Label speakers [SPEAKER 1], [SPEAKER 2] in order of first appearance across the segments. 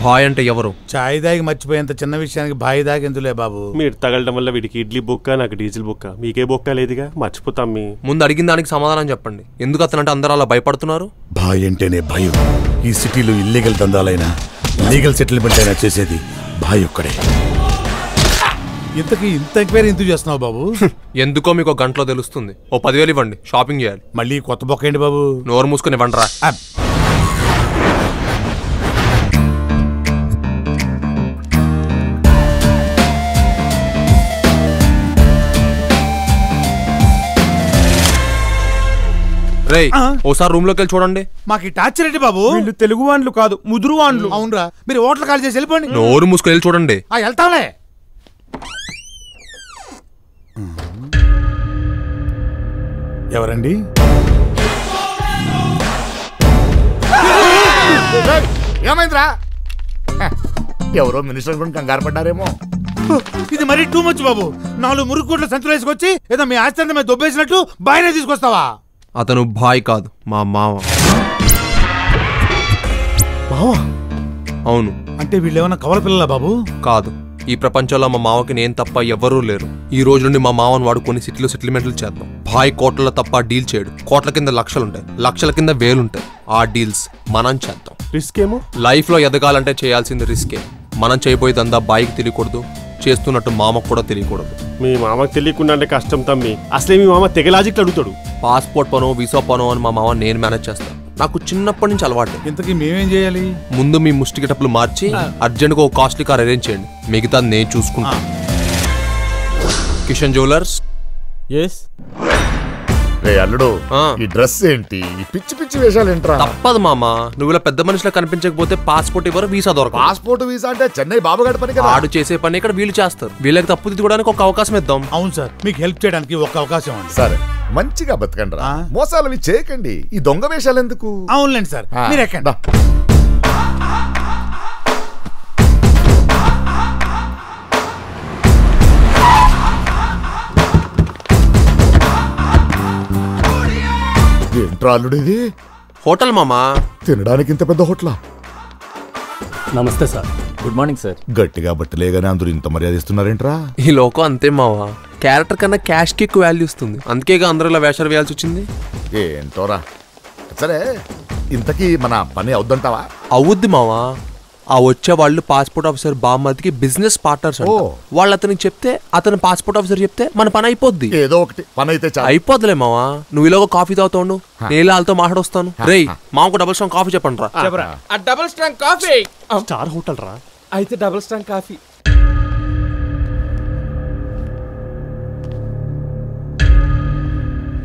[SPEAKER 1] Bye అంటే ఎవరు?
[SPEAKER 2] చాయ్ దాగి మర్చిపోయేంత చిన్న విషయానికి బాయ్ దాగి ఎందులే బాబు.
[SPEAKER 3] మీరు తగలడం వల్ల వీడికి ఇడ్లీ బొక్క, నాకు డీజిల్ బొక్క. మీకే బొక్క లేదుగా, మర్చిపోతాం. మీ
[SPEAKER 1] ముందు అడిగిన దానికి సమాధానం చెప్పండి. ఎందుకు అతనంటే అందరూ అలా భయపడుతున్నారు?
[SPEAKER 2] బాయ్ అంటేనే భయం. ఈ సిటీలో ఇల్లీగల్ దందాలైనా లీగల్ సెటిల్మెంట్ అయినా చేసేది బాయ్ ఒక్కడే. ఇంతకీ ఇంత ఎంక్వైరీ ఎందుకు చేస్తున్నావు బాబు?
[SPEAKER 1] ఎందుకో మీకు ఒక గంటలో తెలుస్తుంది. ఓ 10,000 ఇవ్వండి, షాపింగ్ చేయాలి.
[SPEAKER 2] మళ్ళీ కొత్త బొక్క ఏంటి బాబు?
[SPEAKER 1] నోరు మూసుకొని ఇవ్వండి రా. రేయ్, ఓసారి రూమ్ లోకి వెళ్ళి చూడండి.
[SPEAKER 2] మాకు టార్చర్ ఏంటి బాబు?
[SPEAKER 4] వీళ్ళు తెలుగు వాండ్లు కాదు, ముదురు వాండ్లు.
[SPEAKER 2] అవునరా, మీరు హోటల్ కాల్ చేసి వెళ్ళిపోండి.
[SPEAKER 1] నోరు మూసుకొని వెళ్ళి చూడండి.
[SPEAKER 2] వెళ్తాంలే. ఎవరండి?
[SPEAKER 5] ఏమైందిరా? ఎవరో మినిస్టర్ కూడా కంగారు పడ్డారేమో.
[SPEAKER 2] ఇది మరీ టూ మచ్ బాబు. 4 మురుగు కోట్ల సంచులు వేసుకొచ్చి ఏదో మీ ఆస్తి మీద దొబ్బేసినట్టు బాయ్నే తీసుకొస్తావా?
[SPEAKER 1] అతను బాయ్ కాదు, మా మావ.
[SPEAKER 2] మావా?
[SPEAKER 1] అవును.
[SPEAKER 2] అంటే వీళ్ళేమన్నా కవల పిల్లలా బాబు?
[SPEAKER 1] కాదు, ఈ ప్రపంచంలో మా మావకి నేను తప్ప ఎవరూ లేరు. ఈ రోజు నుండి మా మావను వాడుకొని సిటీలో సెటిల్మెంట్లు చేద్దాం. బాయ్ కోట్ల తప్ప డీల్ చేయడు. కోట్ల కింద లక్షలుంటాయి, లక్షల కింద వేలుంటాయి. ఆ డీల్స్ మనం చేద్దాం.
[SPEAKER 3] రిస్క్ ఏమో.
[SPEAKER 1] లైఫ్ లో ఎదగాలంటే చేయాల్సింది రిస్కే. మనం చేయబోయేదంతా బాయ్కి తెలియకూడదు, చేస్తున్నట్టు మామకు కూడా తెలియకూడదు.
[SPEAKER 3] మీ మామకు తెలియకుండా అంటే కష్టం తమ్మి. అసలే మీ మామ తెగ లాజిక్ అడుగుతాడు.
[SPEAKER 1] పాస్పోర్ట్ పనో వీసా పనో అని మా మామ నేను మేనేజ్ చేస్తాను. నాకు చిన్నప్పటి నుంచి అలవాటు.
[SPEAKER 2] ఇంతకీ మేమేం చేయాలి?
[SPEAKER 1] ముందు మీ ముష్టి గిటప్లు మార్చి అర్జెంట్ గా ఒక కాస్ట్లీ కార్ అరేంజ్ చేయండి. మిగతా నేను చూసుకుంటా. కిషన్ జ్యువెలర్స్.
[SPEAKER 5] రే అల్లుడు, ఈ డ్రెస్ ఏంటి? ఈ పిచ్చి పిచ్చి వేషాలు ఏంట్రా?
[SPEAKER 1] తప్పదు మామ, నువ్వు ఇలా పెద్ద మనిషిలో కనిపించకపోతే పాస్పోర్ట్ ఇవ్వరు, వీసా దొరకదు.
[SPEAKER 5] పాస్పోర్ట్ వీసా అంటే చెన్నై బాబుగాడి పని కదా.
[SPEAKER 1] ఆడు చేసే పని ఇక్కడ వీళ్ళు చేస్తారు. వీళ్ళకి తప్పు దిద్దుకోవడానికి ఒక అవకాశం ఇద్దాం.
[SPEAKER 2] అవును సార్, మీకు హెల్ప్ చేయడానికి ఒక అవకాశం అండి.
[SPEAKER 5] సరే, మంచిగా బతకండి రా. మోసాలు చేయకండి. ఈ దొంగ వేషాలు ఎందుకు?
[SPEAKER 2] అవునులేండి సార్, మీరు ఎక్కండి.
[SPEAKER 5] ఏంట్రా అల్లుడు ఇది?
[SPEAKER 1] హోటల్ మామా.
[SPEAKER 5] తినడానికి ఇంత పెద్ద హోటలా?
[SPEAKER 6] నమస్తే సార్. Good morning sir.
[SPEAKER 5] గట్టిగా బట్టలేగానే అందరూ ఇంత మర్యాద ఇస్తున్నారేంట్రా?
[SPEAKER 1] ఈ లోకం అంతే మావా. క్యారెక్టర్ కన్నా క్యాష్ కి ఎక్కువ వాల్యూ ఇస్తుంది. అందుకేగా అందరూ ఇలా వేషాలు వేయాల్సి వచ్చింది.
[SPEAKER 5] ఏంటోరా. సరే, ఇంతకీ మన పని అవుద్దంటావా?
[SPEAKER 1] అవుద్ది మావా. ఆ వచ్చే వాళ్ళు పాస్పోర్ట్ ఆఫీసర్ బామ్మదికి బిజినెస్ పార్ట్నర్స్. వాళ్ళు అతనికి చెప్తే, అతను పాస్పోర్ట్ ఆఫీసర్ చెప్తే మన పని అయిపోద్ది.
[SPEAKER 5] ఏదో ఒకటి పని అయితే
[SPEAKER 1] అయిపోద్దులే మావా. నువ్వు ఇలాగో కాఫీ తాగుతావు, నేను వాళ్ళతో మాట్లాడొస్తాను. రేయ్, మాకు డబుల్ స్ట్రాంగ్ కాఫీ చెప్పండి రా.
[SPEAKER 4] Double strong coffee.
[SPEAKER 3] Star hotel రా.
[SPEAKER 4] అయితే డబుల్ స్ట్రాంగ్ కాఫీ.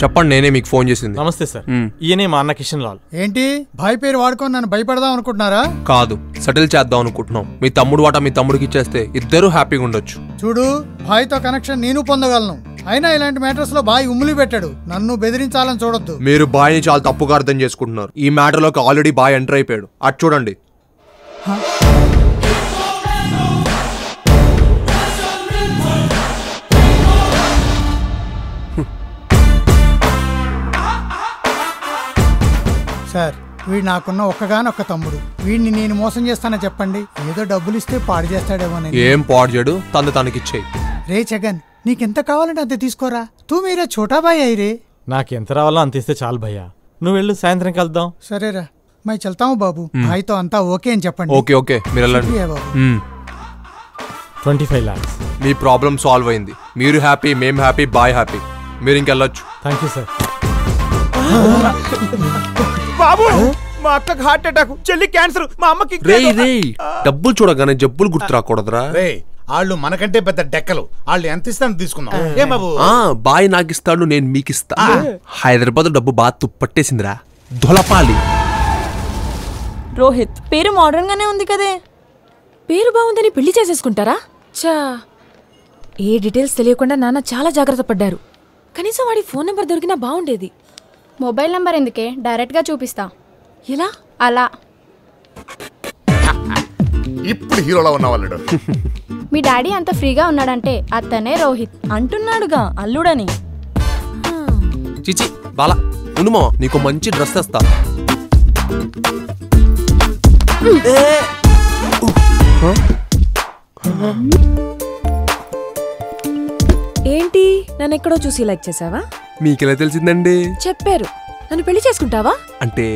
[SPEAKER 1] చెప్పండి, నేనే మీకు ఫోన్ చేసింది.
[SPEAKER 4] నమస్తే సార్, ఈయనే మా అన్న కిషన్ లాల్.
[SPEAKER 7] ఏంటి భాయ్ పేరు వాడుకొని నన్ను భయపడదాం అనుకుంటున్నారా?
[SPEAKER 1] కాదు, సెటిల్ చేద్దాం అనుకుంటున్నాం. మీ తమ్ముడు వాటా మీ తమ్ముడికి ఇచ్చేస్తే ఇద్దరు హ్యాపీగా ఉండొచ్చు.
[SPEAKER 7] చూడు, భాయ్తో కనెక్షన్ నేను పొందగలను. అయినా ఇలాంటి మ్యాటర్స్ లో బాయ్ ఉమ్ములి పెట్టాడు. నన్ను బెదిరించాలని చూడొద్దు.
[SPEAKER 1] మీరు బాయ్ని చాలా తప్పుగా అర్థం చేసుకుంటున్నారు. ఈ మ్యాటర్ లోకి ఆల్రెడీ బాయ్ ఎంటర్ అయిపోయాడు. అటు చూడండి.
[SPEAKER 7] సార్, వీడు నాకున్న ఒక్కగానొక్క తమ్ముడు. వీడిని నేను మోసం చేస్తానని చెప్పండి. ఏదో డబ్బులు ఇస్తే పాడు చేస్తాడేమో.
[SPEAKER 1] ఏం పాడు చేయడు, తనకిచ్చేయి.
[SPEAKER 7] రే జగన్, నీకెంత కావాలంటే అంత తీసుకోరా. తూ మీరే చోటా బాయ్ అయ్యి.
[SPEAKER 4] నాకు ఎంత రావాలో అంత ఇస్తే చాలు భయ్యా. నువ్వు వెళ్ళు, సాయంత్రం కలుద్దాం.
[SPEAKER 7] సరేరా, మై చల్తాము బాబు. భాయ్తో అంతా ఓకే అని చెప్పండి.
[SPEAKER 1] ఓకే, మీరు వెళ్ళండి.
[SPEAKER 4] 25 lakhs.
[SPEAKER 1] మీ ప్రాబ్లం సాల్వ్ అయింది. మీరు హ్యాపీ, మేము హ్యాపీ, బాయ్ హ్యాపీ. మీరు ఇంకెళ్ళొచ్చు.
[SPEAKER 4] Thank you sir. బాబు, మా అక్కకి హార్ట్ అటాక్, చెల్లి క్యాన్సర్, మా అమ్మకి.
[SPEAKER 1] డబ్బులు చూడగానే జబ్బులు గుర్తు రాకూడదురా.
[SPEAKER 2] వాళ్ళు మనకంటే పెద్ద డెక్కలు. వాళ్ళు ఎంత ఇస్తాను తీసుకున్నాం. ఏం బాబు?
[SPEAKER 1] బాయ్ నాకు ఇస్తాడు, నేను మీకు ఇస్తా. హైదరాబాద్ డబ్బు బాగా తుప్పట్టేసిందిరా. దొలపాలి.
[SPEAKER 8] రోహిత్ పేరు మోడర్న్ గానే ఉంది కదే. పేరు బాగుందని పెళ్లి చేసేసుకుంటారా? చా, ఏ డీటెయిల్స్ తెలియకుండా నాన్న చాలా జాగ్రత్త పడ్డారు. కనీసం వాడి ఫోన్ నెంబర్ దొరికినా బాగుండేది.
[SPEAKER 9] మొబైల్ నంబర్ ఎందుకే, డైరెక్ట్ గా చూపిస్తా.
[SPEAKER 8] ఎలా?
[SPEAKER 9] అలా.
[SPEAKER 5] ఇప్పుడు హీరోలా ఉన్న వాళ్ళు.
[SPEAKER 9] మీ డాడీ అంత ఫ్రీగా ఉన్నాడంటే అతనే రోహిత్.
[SPEAKER 8] అంటున్నాడుగా అల్లుడని.
[SPEAKER 1] చిచి బాలా, ఉండు మావా, నీకు మంచి డ్రెస్ తెస్తా.
[SPEAKER 8] నన్ను ఎక్కడో చూసి లైక్ చేసావా?
[SPEAKER 1] మీకెలా తెలిసిందండి?
[SPEAKER 8] చెప్పారు. నన్ను పెళ్లి చేసుకుంటావా?
[SPEAKER 1] అంటే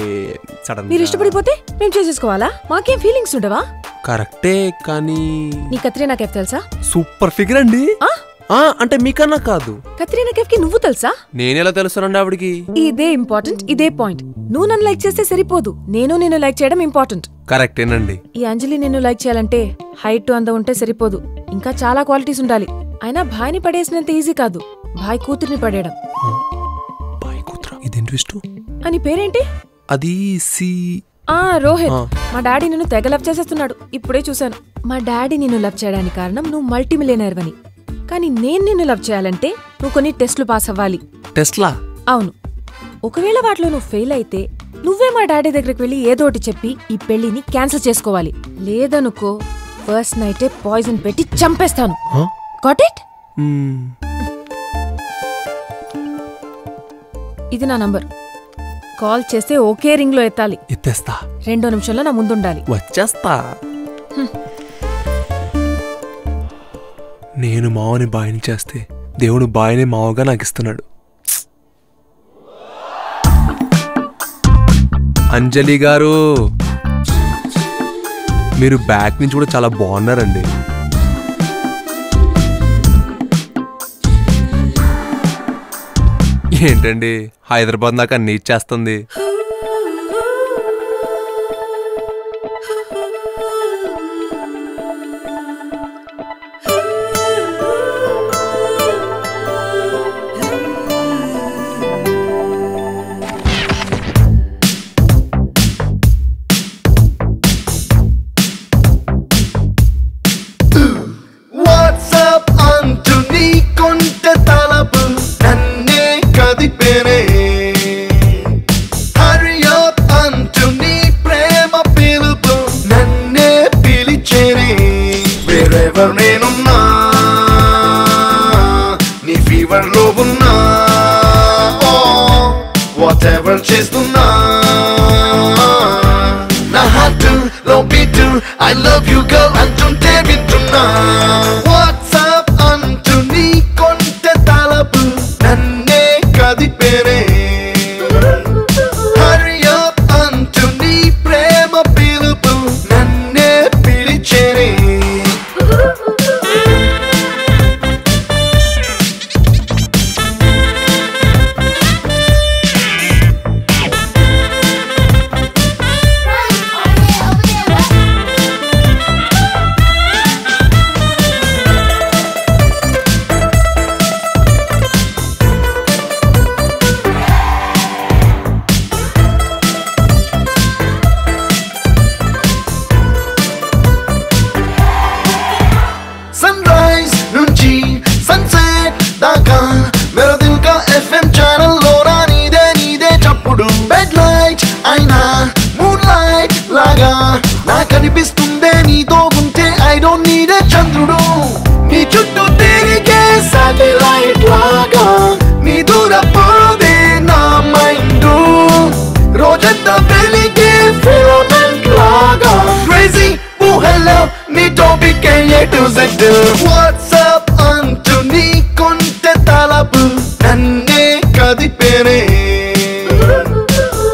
[SPEAKER 1] సడన్
[SPEAKER 8] మీరు ఇష్టపడిపోతే మేము చేసేసుకోవాలా? మాకేం ఫీలింగ్స్ ఉండవా?
[SPEAKER 1] కరెక్టే, కానీ
[SPEAKER 8] నీ కత్రీనా కైఫ్ తెలుసా?
[SPEAKER 1] సూపర్ ఫిగర్ అండి. అంటే మీకన్నా కాదు.
[SPEAKER 8] కత్రీనా కైఫ్ కి నువ్వు తెలుసా?
[SPEAKER 1] నేనెలా తెలుస్తానండి ఆవిడికి?
[SPEAKER 8] ఇదే ఇంపార్టెంట్, ఇదే పాయింట్. నువ్వు నన్ను లైక్ చేస్తే సరిపోదు, నేను లైక్ చేయడం ఇంపార్టెంట్.
[SPEAKER 1] కరెక్టేనండి.
[SPEAKER 8] ఈ అంజలి నిన్ను లైక్ చేయాలంటే హైట్ అందం ఉంటే సరిపోదు, ఇంకా చాలా క్వాలిటీస్ ఉండాలి. అయినా భాయ్ని పడేసినంత ఈజీ కాదు భాయ్ కూతుర్ని పడేయడం.
[SPEAKER 1] భాయ్ కూతురా? ఇదేం ట్విస్ట్?
[SPEAKER 8] అని పేరేంటి?
[SPEAKER 1] అది
[SPEAKER 8] రోహిత్. మా డాడీ నిన్ను తెగ లవ్ చేసేస్తున్నాడు, ఇప్పుడే చూశాను. మా డాడీ నిన్ను లవ్ చేయడానికి కారణం నువ్వు మల్టీ మిలియనర్ అని. కానీ నేను నిన్ను లవ్ చేయాలంటే నువ్వు కొన్ని టెస్టులు పాస్ అవ్వాలి.
[SPEAKER 1] టెస్ట్లా?
[SPEAKER 8] అవును. ఒకవేళ వాటిలో నువ్వు ఫెయిల్ అయితే నువ్వే మా డాడీ దగ్గరికి వెళ్ళి ఏదోటి చెప్పి ఈ పెళ్లిని క్యాన్సిల్ చేసుకోవాలి. లేదనుకో ఫస్ట్ నైటే పాయిజన్ పెట్టి చంపేస్తాను. Got it? ఇది నా నంబర్. కాల్ చేస్తే ఒకే రింగ్ లో ఎత్తాలి.
[SPEAKER 1] ఎత్తేస్తా.
[SPEAKER 8] 2 నిమిషంలో నా ముందుండాలి.
[SPEAKER 1] వచ్చేస్తా. నేను మావని బాయిని చేస్తే దేవుడు బాయిని మావగా నాకు ఇస్తున్నాడు. అంజలి గారు, మీరు బ్యాక్ నుంచి కూడా చాలా బాగున్నారండి. ఏంటండి హైదరాబాద్ నాకు అన్ని ఇచ్చేస్తుంది.
[SPEAKER 10] Whatever చేస్తున్నా నా హార్ట్ లో beat I love you girl అంటుంటే వింటున్నా. వాట్సాప్ అంటూ నీ కొంటె తలపు నన్నే కదిపేనే. హరి అప్ అంటూ నీ ప్రేమ పిలుపు నన్నే పిలిచేనే. కనిపిస్తుందే నీతో ఉంటే ఐ డోంట్ నీడ్ ఎ చంద్రుడు. నీ చుట్టూ తిరిగే సాటిలైట్ లాగా నీ దూరపోదే నా మైండ్. రోజంతా వెలిగే ఫిలమెంట్ లాగా క్రేజీ ఊహల్లో నీ topic A to Z. WhatsApp అంటూ నీ కొంటె తలపు నన్నే కదిపేనే.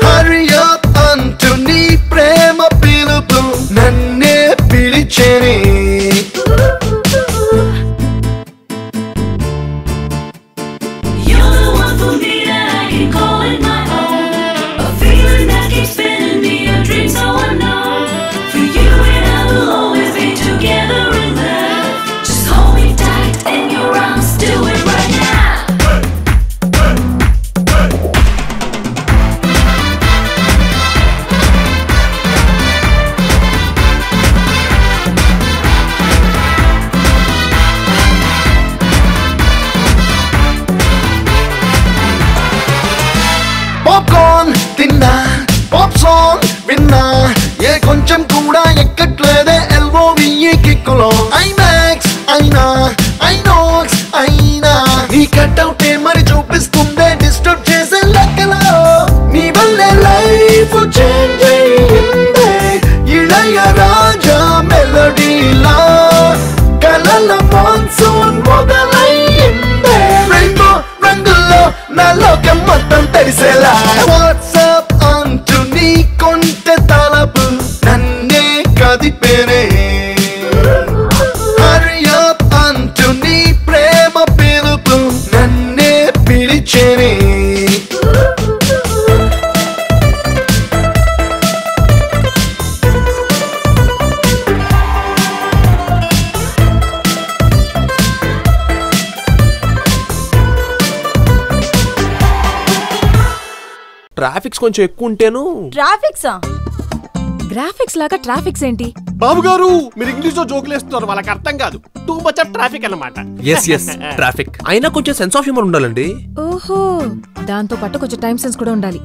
[SPEAKER 10] హరి అప్ అంటూ నీ ప్రేమ పిలుపు నన్నే పిలిచేనే. పాప్కార్న్ తిన్నా, పాప్ సాంగ్ విన్నా, ఏ కొంచెం కూడా ఎక్కట్లేదే LOVE కిక్కులో. ఐమాక్స్ అయినా ఐనాక్స్ అయినా నీ కట్అవుటే మరి చూపిస్తుందే డిస్టర్బ్ చేసే లెక్కలో. నీ వల్లే లైఫ్ చేంజ్ అయ్యిందే ఇళయరాజా మెలోడీలా. కలల మాన్సూన్ మొదలయ్యిందే. నా లోకం మొత్తం తెలిసేలా వాట్సాప్ అంటూ నీ కొంటె తలపు నన్నే కదిపేనే హరి అప్ అంటూ నీ ప్రేమ పిలుపు నన్నే పిలిచేనే
[SPEAKER 1] ట్రాఫిక్స్ కొంచెం ఎక్కువ ఉంటేను.
[SPEAKER 8] ట్రాఫిక్సా? గ్రాఫిక్స్ లాగా ట్రాఫిక్స్ ఏంటి?
[SPEAKER 3] బాబు గారు మీరు ఇంగ్లీష్ లో జోకులు వేస్తున్నారు, వాళ్ళకి అర్థం కాదు. టూ మచ్ ఆఫ్ ట్రాఫిక్ అన్నమాట.
[SPEAKER 1] ఎస్ ఎస్ ట్రాఫిక్ అయినా కొంచెం సెన్స్ ఆఫ్ హ్యూమర్ ఉండాలండి.
[SPEAKER 8] ఓహో, దాంతో పాటు కొంచెం టైం సెన్స్ కూడా ఉండాలి.